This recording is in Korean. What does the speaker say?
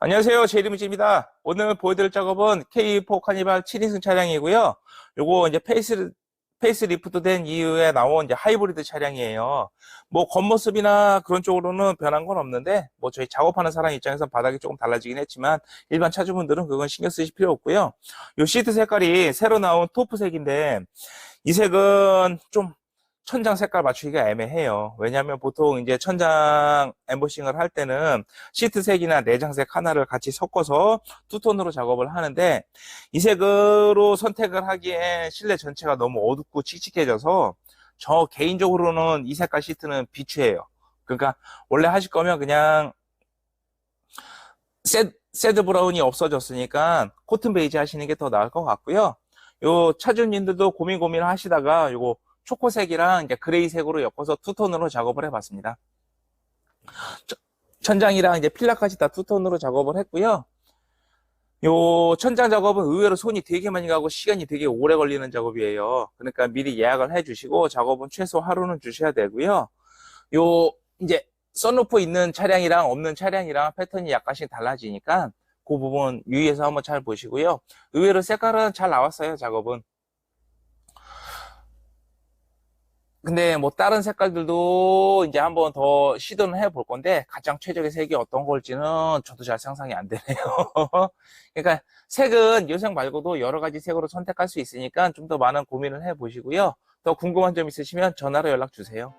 안녕하세요. 제 이름은 입니다. 오늘 보여드릴 작업은 K4 카니발 7인승 차량이고요. 요거 이제 페이스리프트 된 이후에 나온 이제 하이브리드 차량이에요. 뭐 겉모습이나 그런 쪽으로는 변한 건 없는데, 뭐 저희 작업하는 사람 입장에서 바닥이 조금 달라지긴 했지만, 일반 차주분들은 그건 신경 쓰실 필요 없고요. 요 시트 색깔이 새로 나온 토프색인데, 이 색은 좀 천장 색깔 맞추기가 애매해요. 왜냐하면 보통 이제 천장 엠보싱을 할 때는 시트색이나 내장색 하나를 같이 섞어서 투톤으로 작업을 하는데, 이 색으로 선택을 하기에 실내 전체가 너무 어둡고 칙칙해져서 저 개인적으로는 이 색깔 시트는 비추해요. 그러니까 원래 하실 거면 그냥 새드 브라운이 없어졌으니까 코튼 베이지 하시는 게 더 나을 것 같고요. 요 차주님들도 고민 하시다가 요거 초코색이랑 이제 그레이색으로 엮어서 투톤으로 작업을 해봤습니다. 천장이랑 이제 필라까지 다 투톤으로 작업을 했고요. 요 천장 작업은 의외로 손이 되게 많이 가고 시간이 되게 오래 걸리는 작업이에요. 그러니까 미리 예약을 해주시고 작업은 최소 하루는 주셔야 되고요. 요 이제 썬루프 있는 차량이랑 없는 차량이랑 패턴이 약간씩 달라지니까 그 부분 유의해서 한번 잘 보시고요. 의외로 색깔은 잘 나왔어요, 작업은. 근데 뭐 다른 색깔들도 이제 한번 더 시도는 해볼 건데 가장 최적의 색이 어떤 걸지는 저도 잘 상상이 안 되네요. 그러니까 색은 이 색 말고도 여러 가지 색으로 선택할 수 있으니까 좀 더 많은 고민을 해보시고요. 더 궁금한 점 있으시면 전화로 연락 주세요.